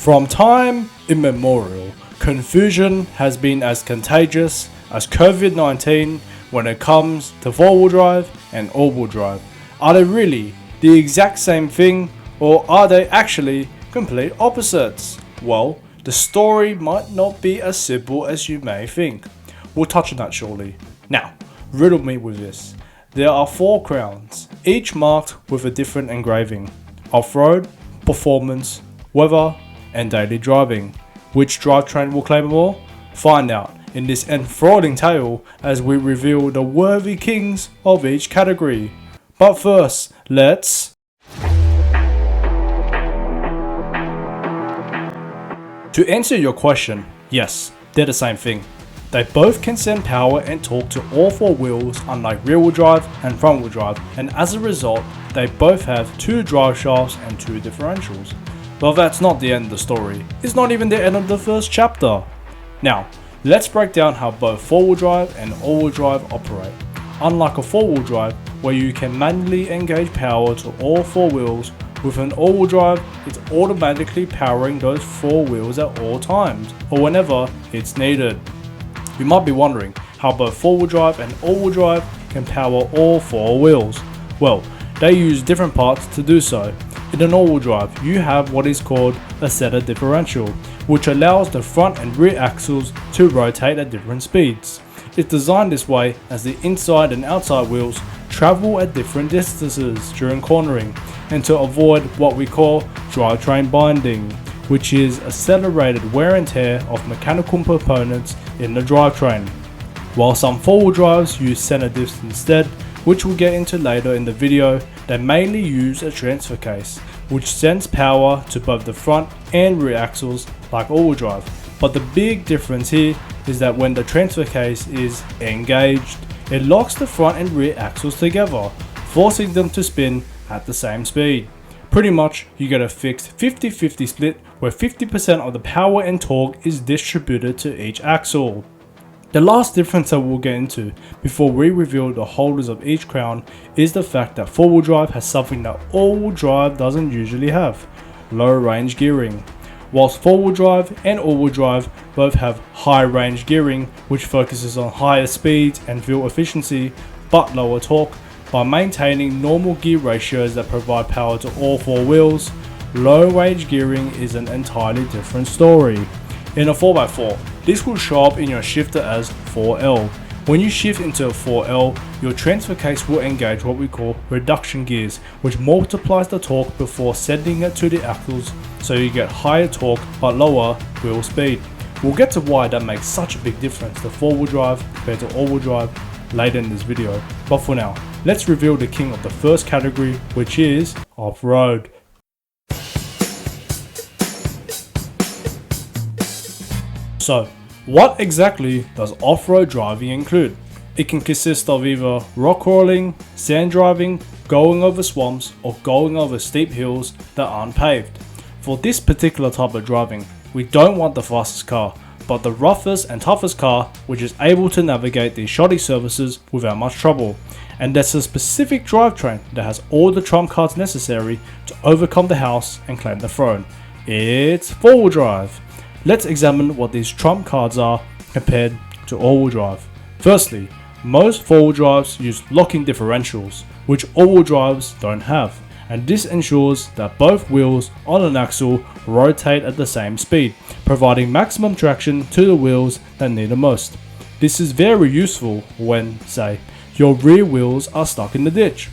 From time immemorial, confusion has been as contagious as COVID-19 when it comes to 4-wheel drive and all-wheel drive. Are they really the exact same thing, or are they actually complete opposites? Well, the story might not be as simple as you may think. We'll touch on that shortly. Now, riddle me with this. There are 4 crowns, each marked with a different engraving: off-road, performance, weather, and daily driving. Which drivetrain will claim them all? Find out in this enthralling tale as we reveal the worthy kings of each category. But first, let's... To answer your question, yes, they're the same thing. They both can send power and torque to all 4 wheels, unlike rear-wheel drive and front-wheel drive, and as a result, they both have 2 drive shafts and 2 differentials. But that's not the end of the story. It's not even the end of the first chapter. Now, let's break down how both 4-wheel drive and all-wheel drive operate. Unlike a 4-wheel drive, where you can manually engage power to all 4 wheels, with an all-wheel drive, it's automatically powering those 4 wheels at all times, or whenever it's needed. You might be wondering how both 4-wheel drive and all-wheel drive can power all 4 wheels. Well, they use different parts to do so. In an all-wheel drive, you have what is called a center differential, which allows the front and rear axles to rotate at different speeds. It's designed this way as the inside and outside wheels travel at different distances during cornering, and to avoid what we call drivetrain binding, which is accelerated wear and tear of mechanical components in the drivetrain. While some 4-wheel drives use center diffs instead, which we'll get into later in the video, they mainly use a transfer case, which sends power to both the front and rear axles like all-wheel drive. But the big difference here is that when the transfer case is engaged, it locks the front and rear axles together, forcing them to spin at the same speed. Pretty much, you get a fixed 50-50 split where 50% of the power and torque is distributed to each axle. The last difference that we'll get into before we reveal the holders of each crown is the fact that 4-wheel drive has something that all-wheel drive doesn't usually have: low range gearing. Whilst 4-wheel drive and all-wheel drive both have high range gearing, which focuses on higher speeds and fuel efficiency but lower torque, by maintaining normal gear ratios that provide power to all 4 wheels, low range gearing is an entirely different story. In a 4x4, this will show up in your shifter as 4L. When you shift into a 4L, your transfer case will engage what we call reduction gears, which multiplies the torque before sending it to the axles, so you get higher torque but lower wheel speed. We'll get to why that makes such a big difference to 4-wheel drive compared to all-wheel drive later in this video. But for now, let's reveal the king of the first category, which is off-road. So, what exactly does off-road driving include? It can consist of either rock crawling, sand driving, going over swamps, or going over steep hills that aren't paved. For this particular type of driving, we don't want the fastest car, but the roughest and toughest car which is able to navigate these shoddy surfaces without much trouble. And that's a specific drivetrain that has all the trump cards necessary to overcome the house and claim the throne. It's 4-wheel drive. Let's examine what these trump cards are compared to all-wheel drive. Firstly, most 4-wheel drives use locking differentials, which all-wheel drives don't have, and this ensures that both wheels on an axle rotate at the same speed, providing maximum traction to the wheels that need the most. This is very useful when, say, your rear wheels are stuck in the ditch.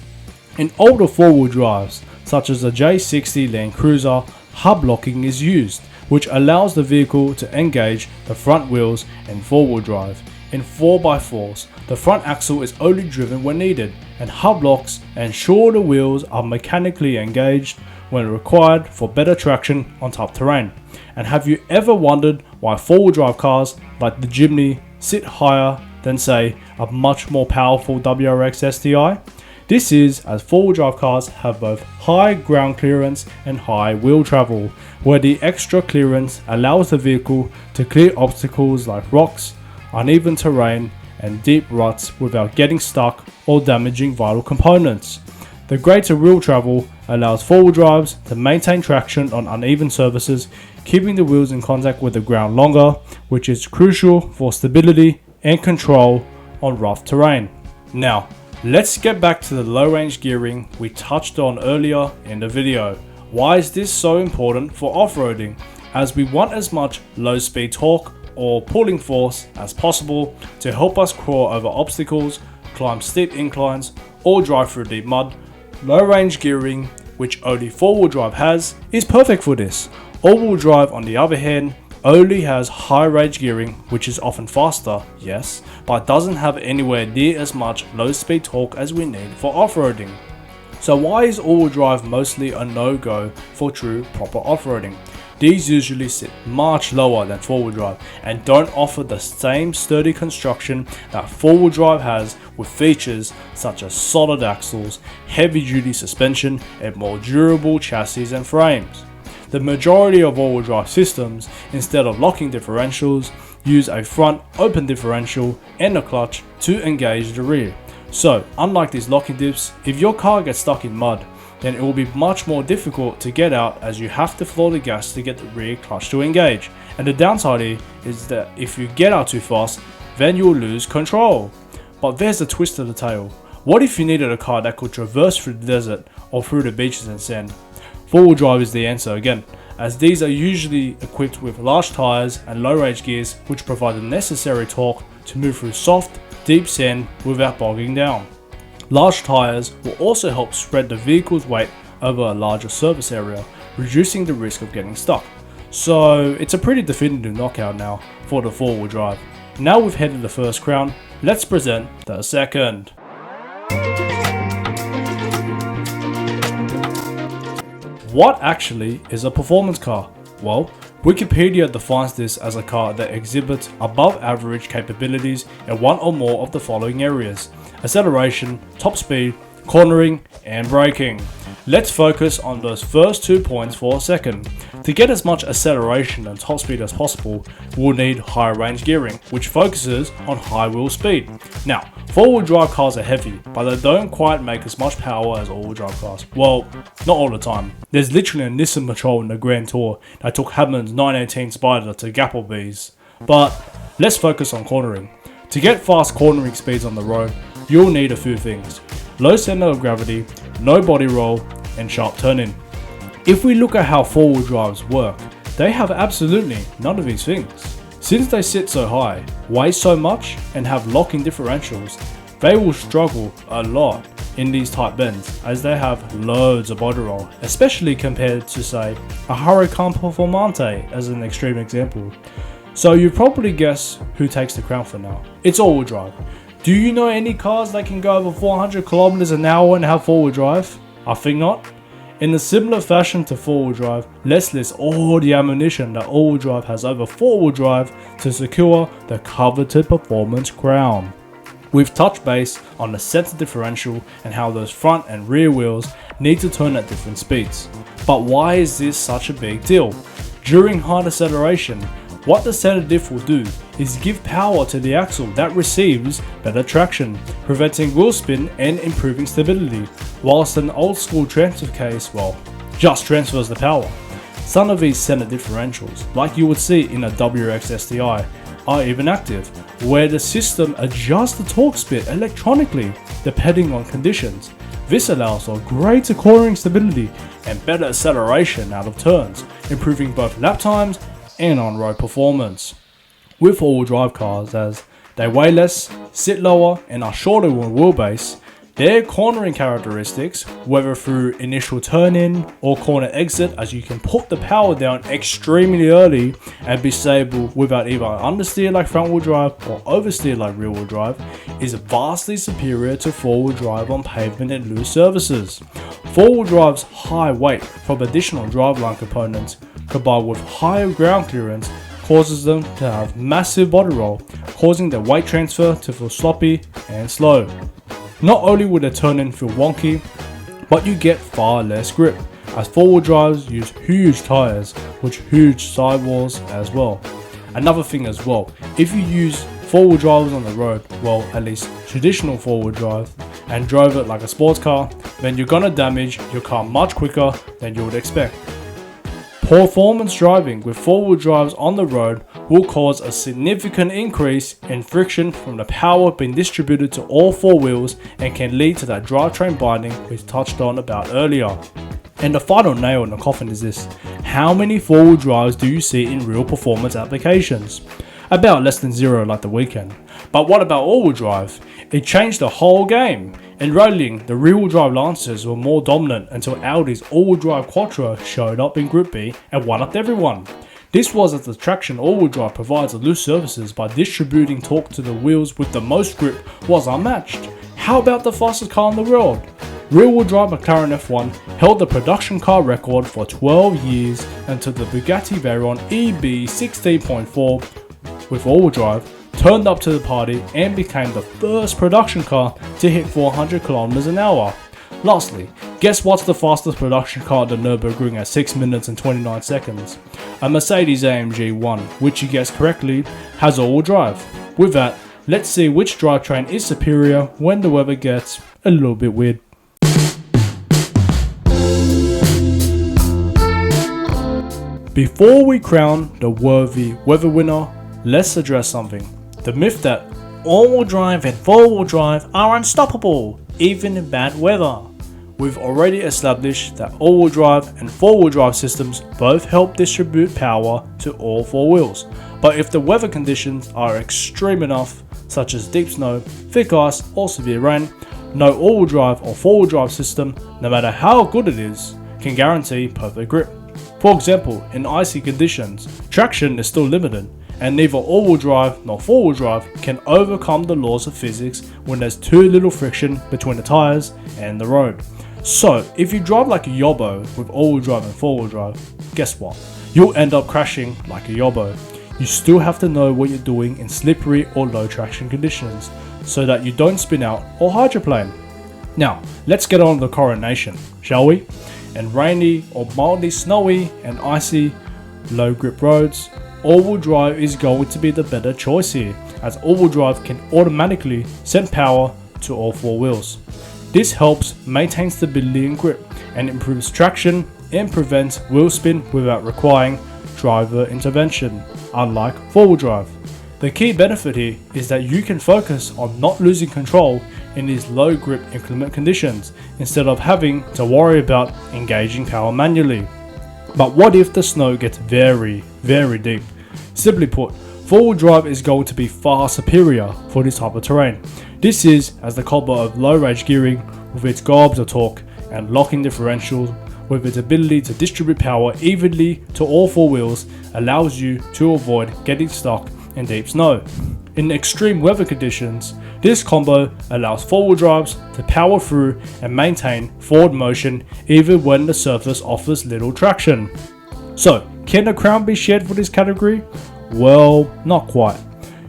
In older 4-wheel drives, such as the J60 Land Cruiser, hub locking is used, which allows the vehicle to engage the front wheels in 4-wheel drive. In 4x4s, the front axle is only driven when needed, and hub locks ensure the wheels are mechanically engaged when required for better traction on tough terrain. And have you ever wondered why 4-wheel drive cars like the Jimny sit higher than, say, a much more powerful WRX STI? This is as 4-wheel drive cars have both high ground clearance and high wheel travel, where the extra clearance allows the vehicle to clear obstacles like rocks, uneven terrain, and deep ruts without getting stuck or damaging vital components. The greater wheel travel allows four-wheel drives to maintain traction on uneven surfaces, keeping the wheels in contact with the ground longer, which is crucial for stability and control on rough terrain. Now, let's get back to the low range gearing we touched on earlier in the video. Why is this so important for off-roading? As we want as much low speed torque or pulling force as possible to help us crawl over obstacles, climb steep inclines, or drive through deep mud. Low range gearing, which only 4-wheel drive has, is perfect for this. All-wheel drive, on the other hand, only has high range gearing, which is often faster, yes, but doesn't have anywhere near as much low speed torque as we need for off-roading. So why is all-wheel drive mostly a no-go for true proper off-roading? These usually sit much lower than 4-wheel drive and don't offer the same sturdy construction that 4-wheel drive has, with features such as solid axles, heavy-duty suspension, and more durable chassis and frames. The majority of all-wheel drive systems, instead of locking differentials, use a front open differential and a clutch to engage the rear. So, unlike these locking dips, if your car gets stuck in mud, then it will be much more difficult to get out, as you have to floor the gas to get the rear clutch to engage. And the downside is that if you get out too fast, then you'll lose control. But there's a twist to the tale. What if you needed a car that could traverse through the desert or through the beaches and sand? 4-wheel drive is the answer again, as these are usually equipped with large tyres and low range gears, which provide the necessary torque to move through soft, deep sand without bogging down. Large tyres will also help spread the vehicle's weight over a larger surface area, reducing the risk of getting stuck. So it's a pretty definitive knockout now for the 4-wheel drive. Now we've headed the first crown, let's present the second. What actually is a performance car? Well, Wikipedia defines this as a car that exhibits above average capabilities in one or more of the following areas: acceleration, top speed, cornering, and braking. Let's focus on those first 2 points for a second. To get as much acceleration and top speed as possible, we'll need high range gearing, which focuses on high wheel speed. Now, 4-wheel drive cars are heavy, but they don't quite make as much power as all-wheel drive cars. Well, not all the time. There's literally a Nissan Patrol in the Grand Tour that took Hammond's 918 Spider to Gapplebee's. But let's focus on cornering. To get fast cornering speeds on the road, you'll need a few things: low center of gravity, no body roll, and sharp turning. If we look at how 4-wheel drives work, they have absolutely none of these things. Since they sit so high, weigh so much, and have locking differentials, they will struggle a lot in these tight bends, as they have loads of body roll, especially compared to, say, a Huracan Performante as an extreme example. So you probably guess who takes the crown for now. It's all-wheel drive. Do you know any cars that can go over 400 kilometers an hour and have 4-wheel drive? I think not. In a similar fashion to 4-wheel drive, let's list all the ammunition that all-wheel drive has over 4-wheel drive to secure the coveted performance crown. We've touched base on the center differential and how those front and rear wheels need to turn at different speeds. But why is this such a big deal? During hard acceleration, what the center diff will do is give power to the axle that receives better traction, preventing wheel spin and improving stability, whilst an old school transfer case, well, just transfers the power. Some of these center differentials, like you would see in a WRX STI, are even active, where the system adjusts the torque split electronically depending on conditions. This allows for greater cornering stability and better acceleration out of turns, improving both lap times and on-road performance. With all-wheel drive cars, as they weigh less, sit lower, and are shorter with wheelbase, their cornering characteristics, whether through initial turn-in or corner exit, as you can put the power down extremely early and be stable without either understeer like front-wheel drive or oversteer like rear-wheel drive, is vastly superior to 4-wheel drive on pavement and loose surfaces. 4-wheel drive's high weight from additional driveline components, combined with higher ground clearance, causes them to have massive body roll, causing the weight transfer to feel sloppy and slow. Not only will the turn-in feel wonky, but you get far less grip, as 4-wheel drives use huge tyres with huge sidewalls as well. Another thing as well, if you use 4-wheel drives on the road, well, at least traditional 4-wheel drive, and drove it like a sports car, then you're gonna damage your car much quicker than you would expect. Performance driving with 4-wheel drives on the road will cause a significant increase in friction from the power being distributed to all 4 wheels and can lead to that drivetrain binding we touched on about earlier. And the final nail in the coffin is this: how many 4-wheel drives do you see in real performance applications? About less than 0 like the weekend. But what about all-wheel drive? It changed the whole game. In rallying, the rear-wheel drive Lancers were more dominant until Audi's all-wheel drive Quattro showed up in Group B and one-upped everyone. This was as the traction all-wheel drive provides the loose surfaces by distributing torque to the wheels with the most grip was unmatched. How about the fastest car in the world? Rear-wheel drive McLaren F1 held the production car record for 12 years until the Bugatti Veyron EB 16.4 with all-wheel drive turned up to the party and became the first production car to hit 400 km an hour. Lastly, guess what's the fastest production car at the Nürburgring at 6 minutes and 29 seconds? A Mercedes AMG 1, which you guessed correctly, has all-wheel drive. With that, let's see which drivetrain is superior when the weather gets a little bit weird. Before we crown the worthy weather winner, let's address something. The myth that all-wheel drive and 4-wheel drive are unstoppable, even in bad weather. We've already established that all-wheel drive and 4-wheel drive systems both help distribute power to all 4 wheels. But if the weather conditions are extreme enough, such as deep snow, thick ice or severe rain, no all-wheel drive or 4-wheel drive system, no matter how good it is, can guarantee perfect grip. For example, in icy conditions, traction is still limited, and neither all-wheel drive nor 4-wheel drive can overcome the laws of physics when there's too little friction between the tires and the road. So, if you drive like a yobbo with all-wheel drive and 4-wheel drive, guess what? You'll end up crashing like a yobbo. You still have to know what you're doing in slippery or low traction conditions, so that you don't spin out or hydroplane. Now, let's get on to the coronation, shall we? In rainy or mildly snowy and icy, low grip roads, all-wheel drive is going to be the better choice here, as all-wheel drive can automatically send power to all 4 wheels. This helps maintain stability and grip, and improves traction and prevents wheel spin without requiring driver intervention, unlike 4-wheel drive. The key benefit here is that you can focus on not losing control in these low grip inclement conditions, instead of having to worry about engaging power manually. But what if the snow gets very, very deep? Simply put, 4-wheel drive is going to be far superior for this type of terrain. This is as the combo of low range gearing with its gobs of torque and locking differentials with its ability to distribute power evenly to all 4 wheels allows you to avoid getting stuck in deep snow. In extreme weather conditions, this combo allows 4-wheel drives to power through and maintain forward motion even when the surface offers little traction. So, can a crown be shared for this category? Well, not quite.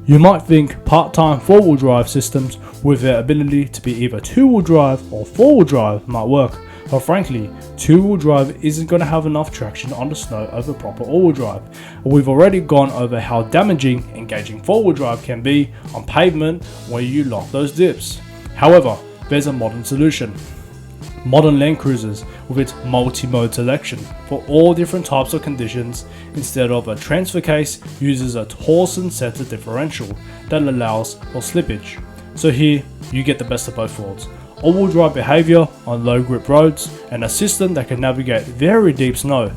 You might think part-time 4-wheel drive systems with their ability to be either 2-wheel drive or 4-wheel drive might work, but frankly, 2-wheel drive isn't going to have enough traction on the snow over proper all-wheel drive. We've already gone over how damaging engaging 4-wheel drive can be on pavement when you lock those dips. However, there's a modern solution. Modern Land Cruisers with its multi-mode selection for all different types of conditions instead of a transfer case uses a torsion center differential that allows for slippage. So here you get the best of both worlds. All-wheel drive behavior on low grip roads and a system that can navigate very deep snow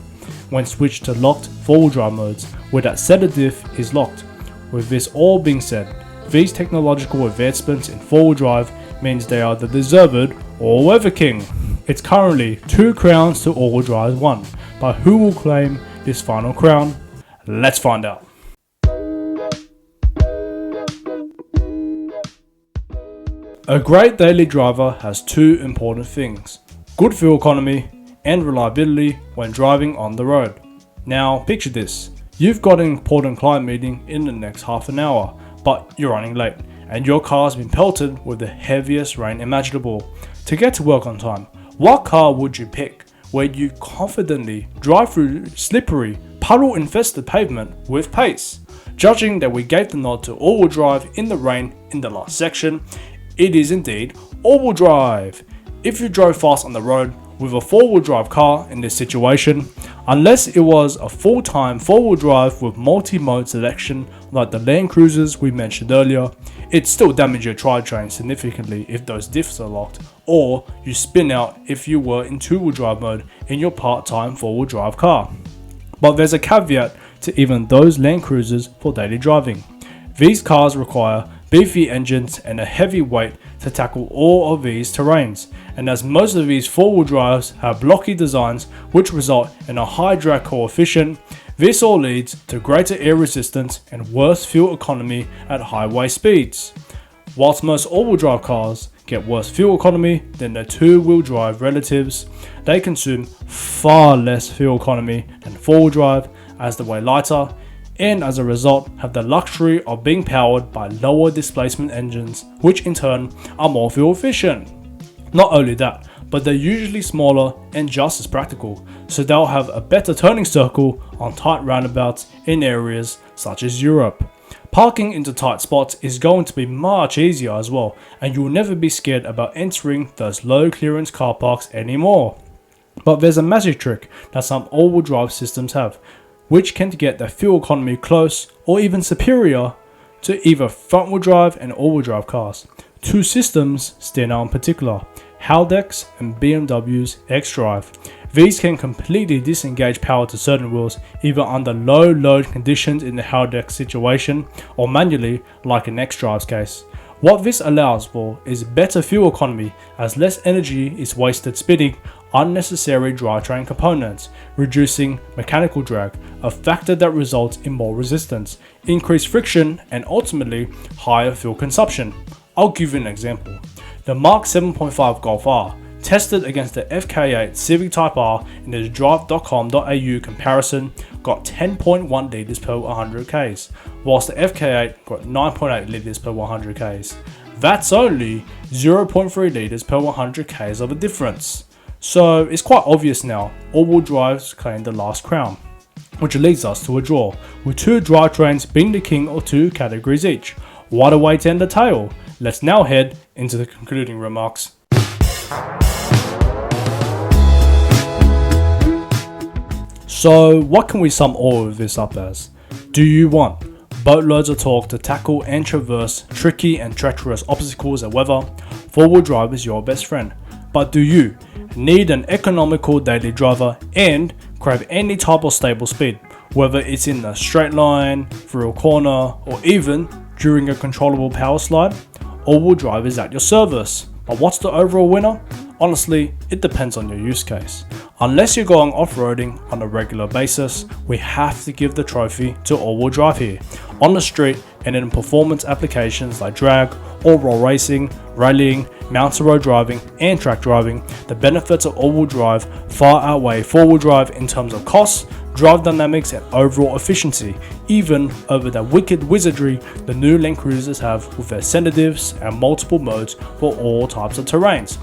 when switched to locked 4-wheel drive modes where that center diff is locked. With this all being said, these technological advancements in 4-wheel drive means they are the deserved all-weather king. It's currently 2 crowns to all-wheel drive 1, but who will claim this final crown? Let's find out. A great daily driver has 2 important things: good fuel economy and reliability when driving on the road. Now picture this, you've got an important client meeting in the next half an hour, but you're running late and your car's been pelted with the heaviest rain imaginable. To get to work on time, what car would you pick where you confidently drive through slippery, puddle-infested pavement with pace? Judging that we gave the nod to all-wheel drive in the rain in the last section, it is indeed all-wheel drive. If you drove fast on the road with a four-wheel drive car in this situation, unless it was a full-time four-wheel drive with multi-mode selection like the Land Cruisers we mentioned earlier, it still damages your drivetrain significantly if those diffs are locked, or you spin out if you were in two-wheel drive mode in your part-time four-wheel drive car. But there's a caveat to even those Land Cruisers for daily driving. These cars require beefy engines and a heavy weight to tackle all of these terrains, and as most of these four-wheel drives have blocky designs which result in a high drag coefficient, this all leads to greater air resistance and worse fuel economy at highway speeds. Whilst most all-wheel drive cars get worse fuel economy than their two-wheel drive relatives, they consume far less fuel economy than four-wheel drive as they weigh lighter, and as a result have the luxury of being powered by lower displacement engines, which in turn are more fuel efficient. Not only that, but they're usually smaller and just as practical, so they'll have a better turning circle on tight roundabouts in areas such as Europe. Parking into tight spots is going to be much easier as well, and you'll never be scared about entering those low clearance car parks anymore. But there's a magic trick that some all-wheel drive systems have, which can get their fuel economy close or even superior to either front-wheel drive and all-wheel drive cars. Two systems stand out in particular: Haldex and BMW's xDrive. These can completely disengage power to certain wheels, either under low load conditions in the Haldex situation or manually like in xDrive's case. What this allows for is better fuel economy, as less energy is wasted spinning unnecessary drivetrain components, reducing mechanical drag, a factor that results in more resistance, increased friction, and ultimately higher fuel consumption. I'll give you an example. The Mark 7.5 Golf R tested against the FK8 Civic Type R in the drive.com.au comparison got 10.1 litres per 100 Ks, whilst the FK8 got 9.8 litres per 100 Ks. That's only 0.3 litres per 100 Ks of a difference. So it's quite obvious now, all-wheel drives claim the last crown, which leads us to a draw, with two drivetrains being the king of two categories each. What a way to end the tale. Let's now head into the concluding remarks. So what can we sum all of this up as? Do you want boatloads of torque to tackle and traverse tricky and treacherous obstacles and weather? Four-wheel drive is your best friend. But do you need an economical daily driver and crave any type of stable speed, whether it's in a straight line, through a corner, or even during a controllable power slide? All-wheel drive is at your service. But what's the overall winner? Honestly, it depends on your use case. Unless you're going off-roading on a regular basis, we have to give the trophy to all-wheel drive here. On the street and in performance applications like drag, all-roll racing, rallying, mountain road driving, and track driving, the benefits of all-wheel drive far outweigh four-wheel drive in terms of cost, drive dynamics, and overall efficiency, even over the wicked wizardry the new Land Cruisers have with their sedatives and multiple modes for all types of terrains.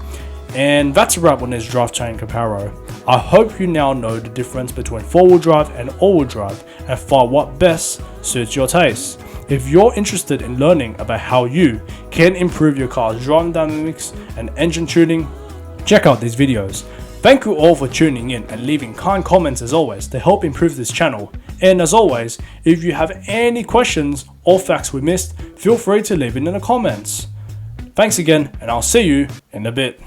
And that's a wrap on this drivetrain comparo. I hope you now know the difference between four-wheel drive and all-wheel drive and find what best suits your taste. If you're interested in learning about how you can improve your car's driving dynamics and engine tuning, check out these videos. Thank you all for tuning in and leaving kind comments as always to help improve this channel. And as always, if you have any questions or facts we missed, feel free to leave it in the comments. Thanks again, and I'll see you in a bit.